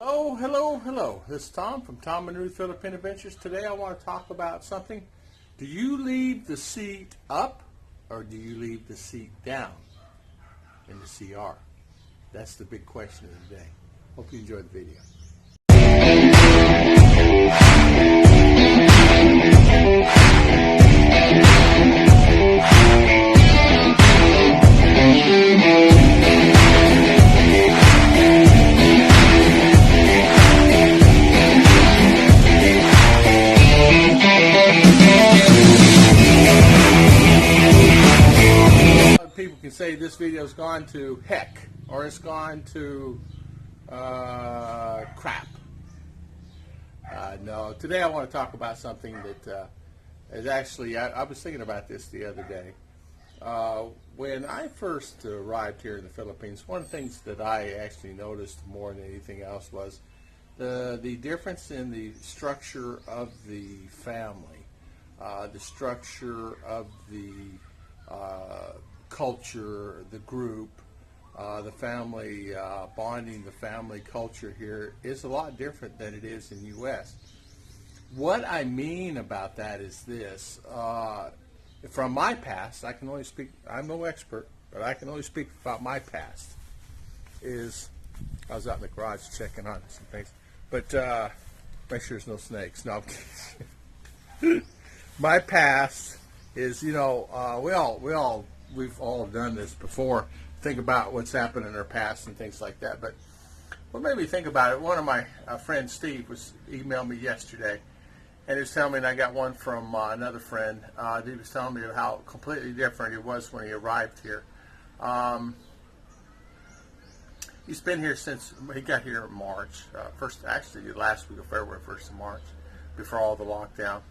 Oh, hello, hello. This is Tom from Tom and Ruth Philippine Adventures. Today I want to talk about something. Do you leave the seat up or do you leave the seat down in the CR? That's the big question of the day. Hope you enjoyed the video. People can say this video's gone to heck or it's gone to crap. No, today I want to talk about something that is actually, I was thinking about this the other day. When I first arrived here in the Philippines, one of the things that I actually noticed more than anything else was the difference in the structure of the family, the structure of the culture, the group, the family bonding, the family culture here is a lot different than it is in the U.S. What I mean about that is this. From my past, I can only speak, I'm no expert, but I can only speak about my past. I was out in the garage checking on some things, but make sure there's no snakes. No, I'm kidding. My past is, we've all done this before. Think about what's happened in our past and things like that. But what made me think about it, one of my friends, Steve, emailed me yesterday, and he was telling me, and I got one from another friend, he was telling me how completely different it was when he arrived here. He's been here since he got here in March, actually last week of February, 1st of March, before all the lockdown.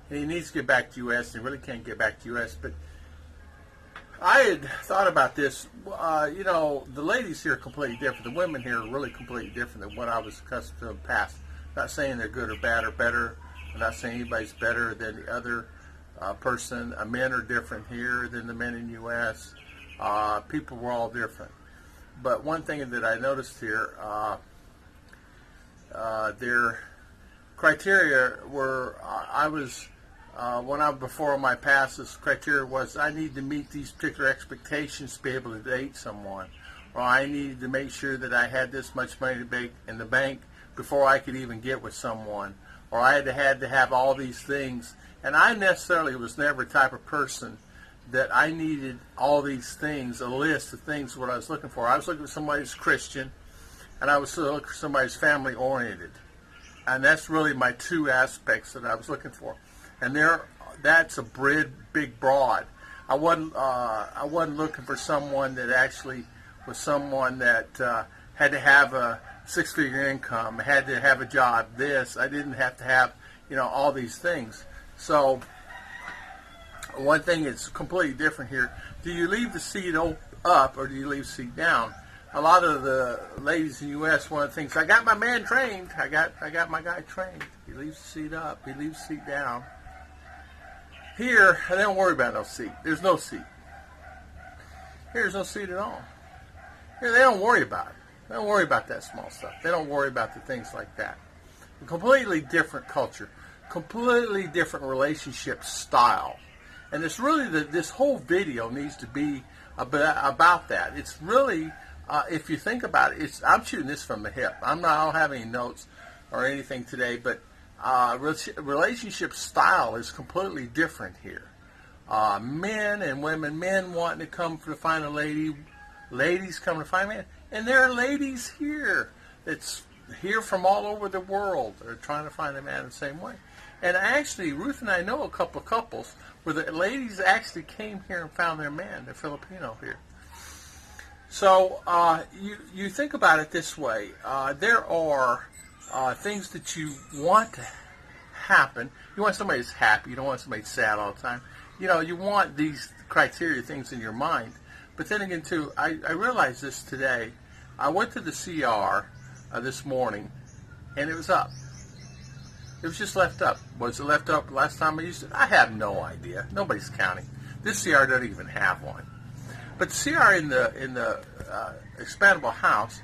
And he needs to get back to U.S., and he really can't get back to U.S., but I had thought about this. The ladies here are completely different. The women here are really completely different than what I was accustomed to in the past. I'm not saying they're good or bad or better. I'm not saying anybody's better than the other person. Men are different here than the men in the U.S. People were all different. But one thing that I noticed here, their criteria were, before my past, this criteria was I need to meet these particular expectations to be able to date someone, or I needed to make sure that I had this much money in the bank before I could even get with someone, or I had to have all these things. And I necessarily was never the type of person that I needed all these things, a list of things what I was looking for. I was looking for somebody who's Christian, and I was looking for somebody who's family oriented, and that's really my two aspects that I was looking for. And that's a big broad. I wasn't looking for someone that actually was someone that had to have a six-figure income, had to have a job. I didn't have to have, all these things. So one thing that's completely different here. Do you leave the seat up or do you leave the seat down? A lot of the ladies in the U.S., one of the things, I got my man trained. I got my guy trained. He leaves the seat up. He leaves the seat down. Here, they don't worry about no seat. There's no seat. Here's no seat at all. Here, they don't worry about it. They don't worry about that small stuff. They don't worry about the things like that. A completely different culture, completely different relationship style. And it's really this whole video needs to be about that. It's really, if you think about it, I'm shooting this from the hip. I don't have any notes or anything today, but relationship style is completely different here. Men and women, men wanting to come to find a lady, ladies coming to find a man, and there are ladies here that's here from all over the world that are trying to find a man the same way. And actually, Ruth and I know a couple of couples where the ladies actually came here and found their man, they're Filipino here. So you think about it this way. There are things that you want to happen. You want somebody that's happy. You don't want somebody sad all the time. You want these criteria things in your mind. But then again, too, I realized this today. I went to the CR this morning, and it was up. It was just left up. Was it left up last time I used it? I have no idea. Nobody's counting. This CR doesn't even have one. But CR in the expandable house,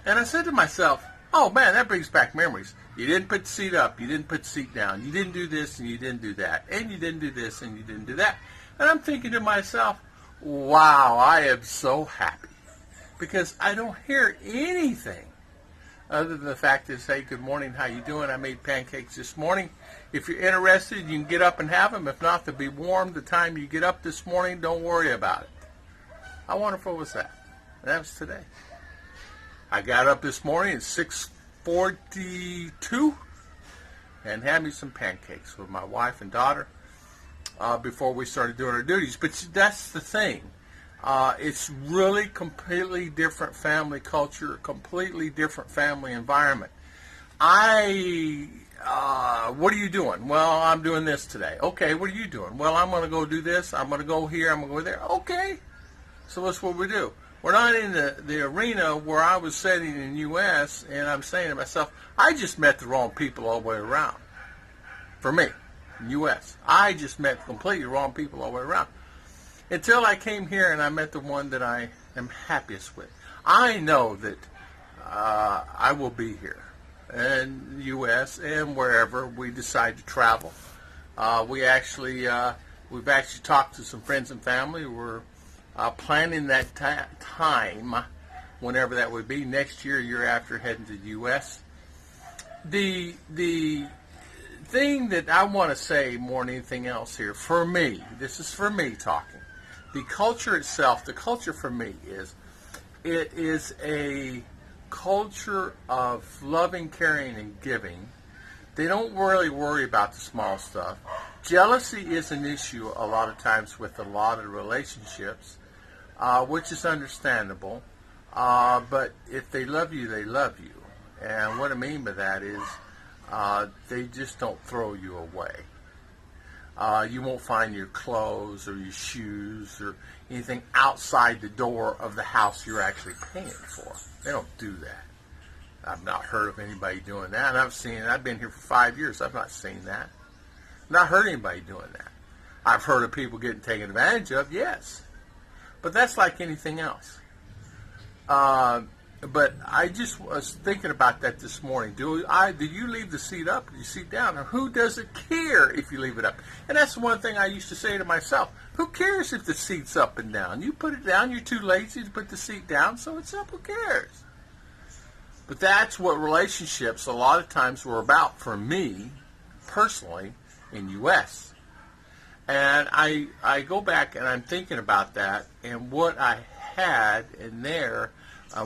and I said to myself, Oh man, that brings back memories. You didn't put the seat up, you didn't put the seat down, you didn't do this and you didn't do that, and you didn't do this and you didn't do that. And I'm thinking to myself, wow, I am so happy. Because I don't hear anything other than the fact that say, good morning, how you doing? I made pancakes this morning. If you're interested, you can get up and have them. If not, they'll be warm the time you get up this morning. Don't worry about it. How wonderful was that? That was today. I got up this morning at 6:42 and had me some pancakes with my wife and daughter before we started doing our duties. But that's the thing. It's really completely different family culture, completely different family environment. What are you doing? Well, I'm doing this today. Okay, what are you doing? Well, I'm going to go do this. I'm going to go here. I'm going to go there. Okay. So that's what we do. We're not in the arena where I was sitting in the U.S. and I'm saying to myself, I just met the wrong people all the way around. For me, in the U.S., I just met completely wrong people all the way around. Until I came here and I met the one that I am happiest with. I know that I will be here in the U.S. and wherever we decide to travel. We've actually talked to some friends and family. We're planning that time, whenever that would be, next year, year after, heading to the U.S. The thing that I want to say more than anything else here, for me, this is for me talking. The culture itself, the culture for me it is a culture of loving, caring, and giving. They don't really worry about the small stuff. Jealousy is an issue a lot of times with a lot of relationships, which is understandable. But if they love you, they love you. And what I mean by that is they just don't throw you away. You won't find your clothes or your shoes or anything outside the door of the house you're actually paying for. They don't do that. I've not heard of anybody doing that. And I've been here for 5 years. I've not seen that. Not heard anybody doing that. I've heard of people getting taken advantage of, yes. But that's like anything else. But I just was thinking about that this morning. Do you leave the seat up or do you sit down? Or who doesn't care if you leave it up? And that's one thing I used to say to myself. Who cares if the seat's up and down? You put it down, you're too lazy to put the seat down, so it's up, who cares? But that's what relationships a lot of times were about for me, personally, in U.S. And I go back and I'm thinking about that and what I had in there,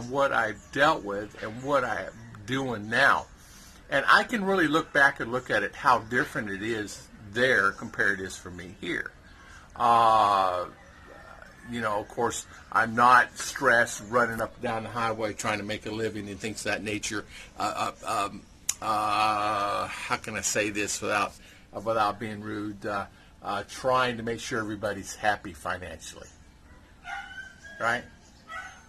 what I've dealt with and what I'm doing now. And I can really look back and look at it, how different it is there compared to it is for me here. Of course, I'm not stressed running up and down the highway trying to make a living and things of that nature. How can I say this without being rude? Trying to make sure everybody's happy financially. Right?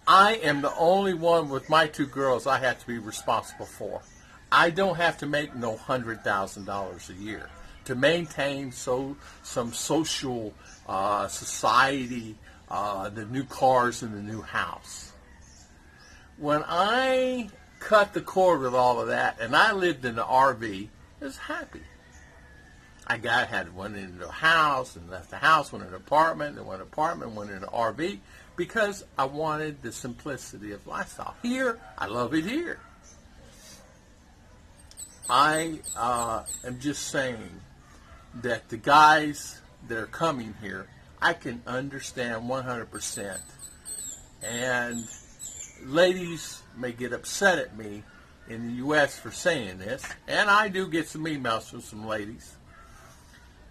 I am the only one with my two girls I have to be responsible for. I don't have to make no $100,000 a year to maintain some social society, the new cars and the new house. When I cut the cord with all of that and I lived in the RV, I was happy. Went into a house and left the house, went in an apartment, then went in an apartment, went in an RV, because I wanted the simplicity of lifestyle. Here, I love it here. I am just saying that the guys that are coming here, I can understand 100%. And ladies may get upset at me in the U.S. for saying this, and I do get some emails from some ladies.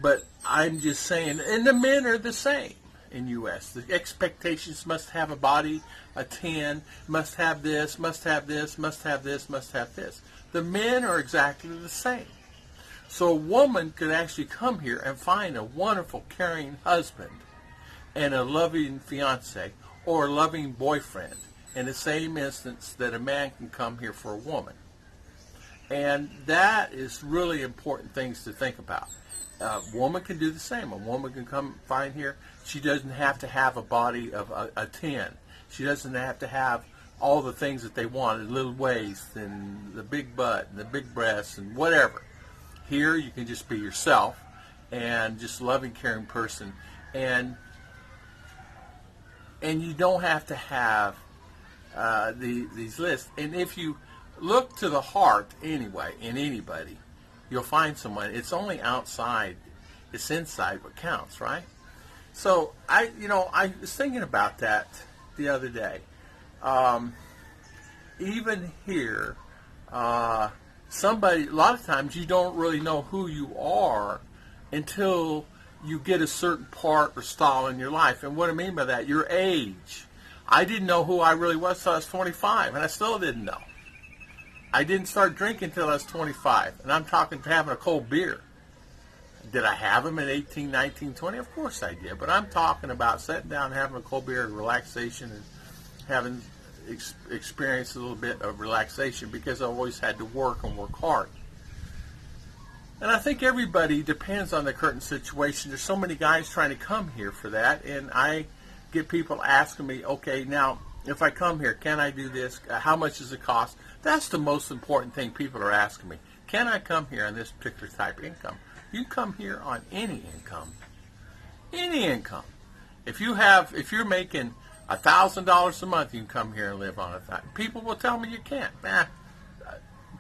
But I'm just saying, and the men are the same in U.S. The expectations must have a body, a 10, must have this, must have this, must have this, must have this. The men are exactly the same. So a woman could actually come here and find a wonderful, caring husband and a loving fiance or a loving boyfriend in the same instance that a man can come here for a woman. And that is really important things to think about. A woman can do the same. A woman can come find here. She doesn't have to have a body of a 10. She doesn't have to have all the things that they want, the little waist and the big butt and the big breasts and whatever. Here you can just be yourself and just a loving, caring person, and you don't have to have these lists. And if you look to the heart anyway in anybody, you'll find someone. It's only outside, it's inside what counts, right? So I was thinking about that the other day. Even here, somebody, a lot of times you don't really know who you are until you get a certain part or style in your life. And what I mean by that, your age. I didn't know who I really was until I was 25, and I still didn't know. I didn't start drinking until I was 25, and I'm talking having a cold beer. Did I have them at 18, 19, 20? Of course I did, but I'm talking about sitting down, having a cold beer, relaxation, and having experienced a little bit of relaxation because I always had to work and work hard. And I think everybody depends on the current situation. There's so many guys trying to come here for that, and I get people asking me, okay, now, if I come here, can I do this? How much does it cost? That's the most important thing people are asking me. Can I come here on this particular type of income? You can come here on any income. Any income. If you're making $1,000 a month, you can come here and live on it. People will tell me you can't.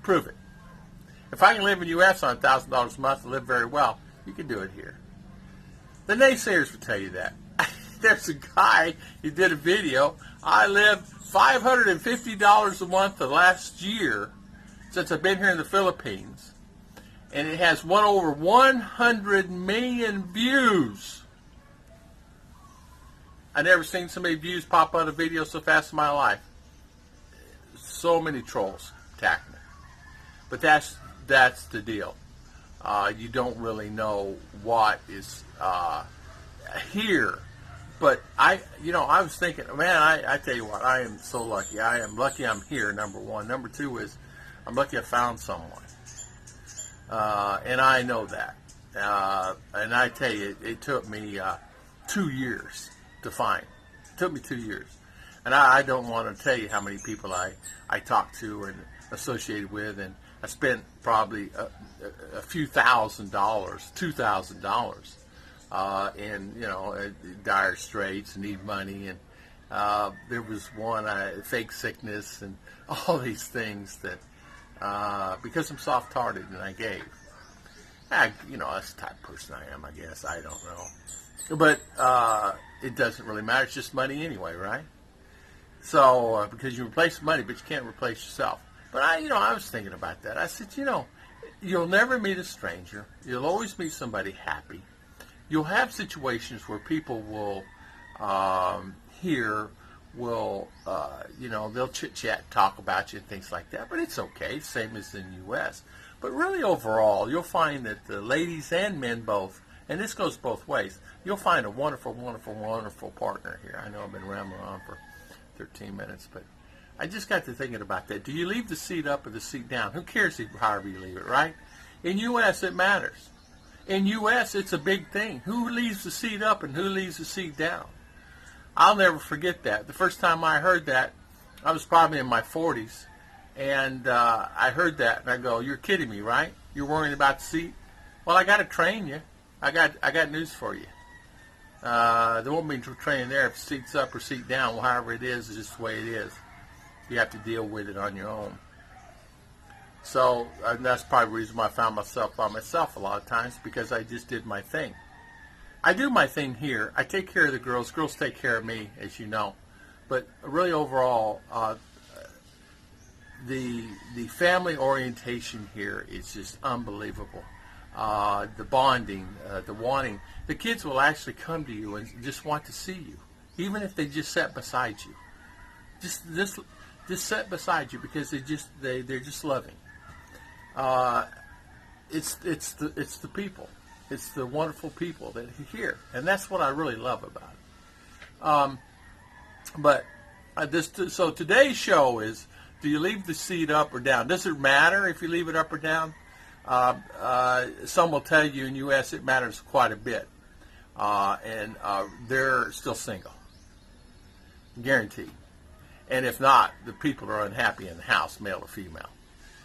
Prove it. If I can live in the U.S. on $1,000 a month and live very well, you can do it here. The naysayers will tell you that. There's a guy who did a video. I lived $550 a month the last year since I've been here in the Philippines. And it has over 100 million views. I've never seen so many views pop out of video so fast in my life. So many trolls attacking me. But that's the deal. You don't really know what is here. But I was thinking, man, I tell you what, I am so lucky. I am lucky I'm here, number one. Number two is I'm lucky I found someone. And I know that. And I tell you, it took me 2 years to find. It took me 2 years. And I don't want to tell you how many people I talked to and associated with, and I spent probably a few $1,000s, $2,000 in dire straits, need money, and there was one fake sickness and all these things that because I'm soft-hearted and I gave. That's the type of person I am, I guess. I don't know. But it doesn't really matter. It's just money anyway, right? So, because you replace money, but you can't replace yourself. But I was thinking about that. I said, you'll never meet a stranger. You'll always meet somebody happy. You'll have situations where people will they'll chit-chat, talk about you and things like that. But it's okay, same as in the U.S. But really overall, you'll find that the ladies and men both, and this goes both ways, you'll find a wonderful, wonderful, wonderful partner here. I know I've been rambling on for 13 minutes, but I just got to thinking about that. Do you leave the seat up or the seat down? Who cares however you leave it, right? In U.S., it matters. In U.S., it's a big thing. Who leaves the seat up and who leaves the seat down? I'll never forget that. The first time I heard that, I was probably in my 40s, and I heard that, and I go, "You're kidding me, right? You're worrying about the seat? Well, I got to train you. I got news for you. There won't be training there if seat's up or seat down. Well, however it is just the way it is. You have to deal with it on your own." So that's probably the reason why I found myself by myself a lot of times, because I just did my thing. I do my thing here. I take care of the girls. Girls take care of me, as you know. But really overall, the family orientation here is just unbelievable. The bonding, the wanting. The kids will actually come to you and just want to see you, even if they just sat beside you. Just sit beside you because they're just loving. It's the people. It's the wonderful people that are here, and that's what I really love about it. So today's show is: do you leave the seat up or down? Does it matter if you leave it up or down? Some will tell you in U.S. it matters quite a bit, and they're still single, guaranteed. And if not, the people are unhappy in the house, male or female.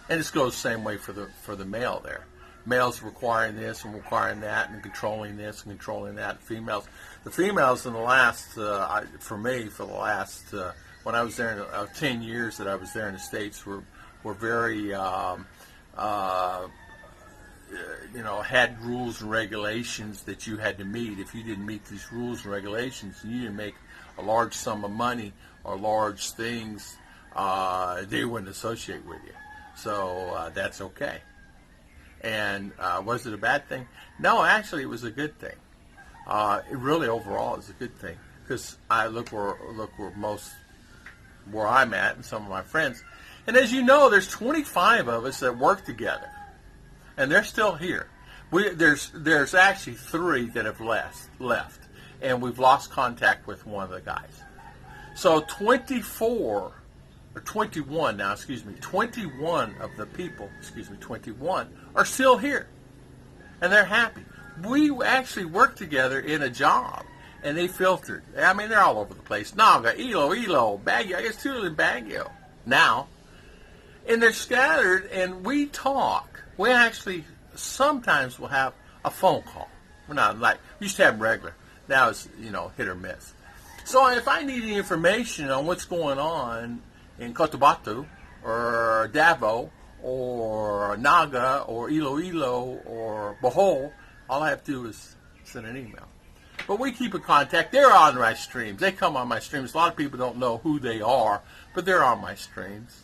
And this goes the same way for the male there. Males requiring this and requiring that and controlling this and controlling that. The females in the last, for the last, when I was there, 10 years that I was there in the States, were very, had rules and regulations that you had to meet. If you didn't meet these rules and regulations and you didn't make a large sum of money or large things, they wouldn't associate with you. So that's okay. And was it a bad thing? No, actually, it was a good thing. It really, overall, is a good thing, because I look where I'm at and some of my friends. And as you know, there's 25 of us that work together, and they're still here. There's actually 3 that have left, and we've lost contact with one of the guys. So 21 of the people, 21 are still here, and they're happy. We actually work together in a job, and they filtered. I mean, they're all over the place. Naga, Ilo, Baguio. I guess 2 in Baguio now. And they're scattered, and we talk. We actually sometimes will have a phone call. We're not like, we used to have them regular. Now it's, hit or miss. So if I need any information on what's going on in Cotabato or Davao or Naga or Iloilo or Bohol, all I have to do is send an email. But we keep in contact. They're on my streams. They come on my streams. A lot of people don't know who they are, but they're on my streams.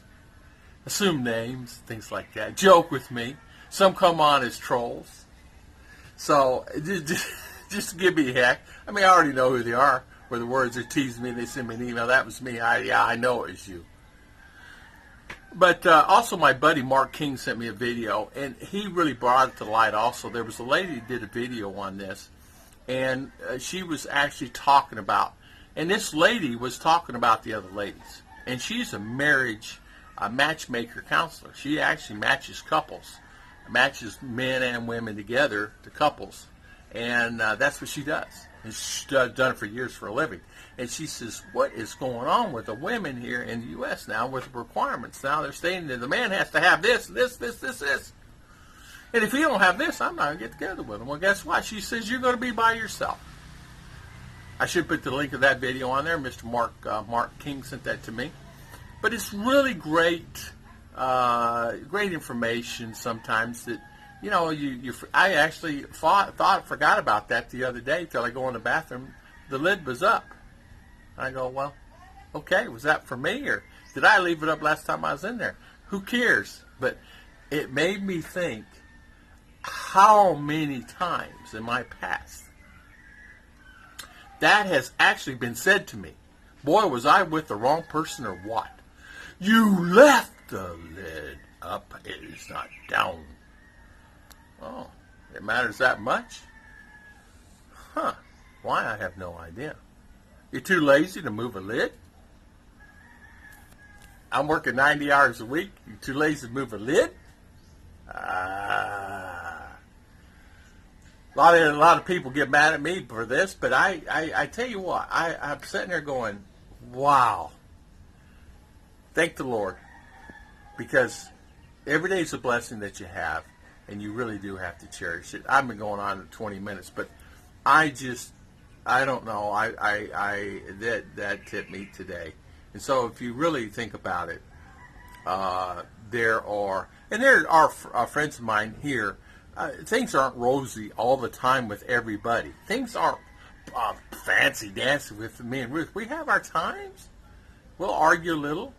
Assume names, things like that. Joke with me. Some come on as trolls. So just to give me a heck. I mean, I already know who they are. Where the words are teasing me, they send me an email. That was me. I know it was you. But also my buddy Mark King sent me a video, and he really brought it to light also. There was a lady who did a video on this, and she was actually talking about, and this lady was talking about the other ladies. And she's a matchmaker counselor. She actually matches couples, matches men and women together to couples. And that's what she does. And she's done it for years for a living. And she says, what is going on with the women here in the U.S. now with the requirements? Now they're stating that the man has to have this. And if you don't have this, I'm not going to get together with him. Well, guess what? She says, you're going to be by yourself. I should put the link of that video on there. Mr. Mark King sent that to me. But it's really great information sometimes that, I actually forgot about that the other day till I go in the bathroom. The lid was up. I go, well, okay, was that for me, or did I leave it up last time I was in there? Who cares? But it made me think how many times in my past that has actually been said to me. Boy, was I with the wrong person or what? You left the lid up. It is not down. Oh, it matters that much? Huh. Why? I have no idea. You're too lazy to move a lid? I'm working 90 hours a week. You're too lazy to move a lid? A lot of people get mad at me for this, but I tell you what, I'm sitting there going, wow. Thank the Lord. Because every day is a blessing that you have, and you really do have to cherish it. I've been going on 20 minutes, but I don't know. That hit me today. And so if you really think about it, there are friends of mine here. Things aren't rosy all the time with everybody. Things aren't fancy dancing with me and Ruth. We have our times. We'll argue a little,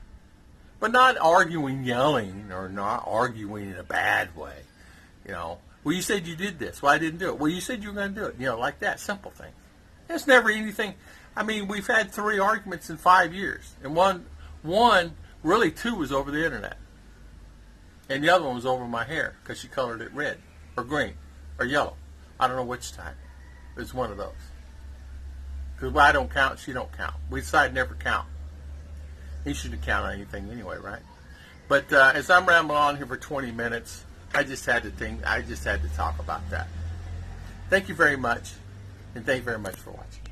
but not arguing yelling or not arguing in a bad way. Well, you said you did this. Well, I didn't do it. Well, you said you were going to do it. Like that. Simple thing. It's never anything. I mean, we've had 3 arguments in 5 years. And really 2 was over the internet. And the other one was over my hair because she colored it red or green or yellow. I don't know which time. It's one of those. Because I don't count, she don't count. We decided never count. He shouldn't count on anything anyway, right? But as I'm rambling on here for 20 minutes, I just had to talk about that. Thank you very much, and thank you very much for watching.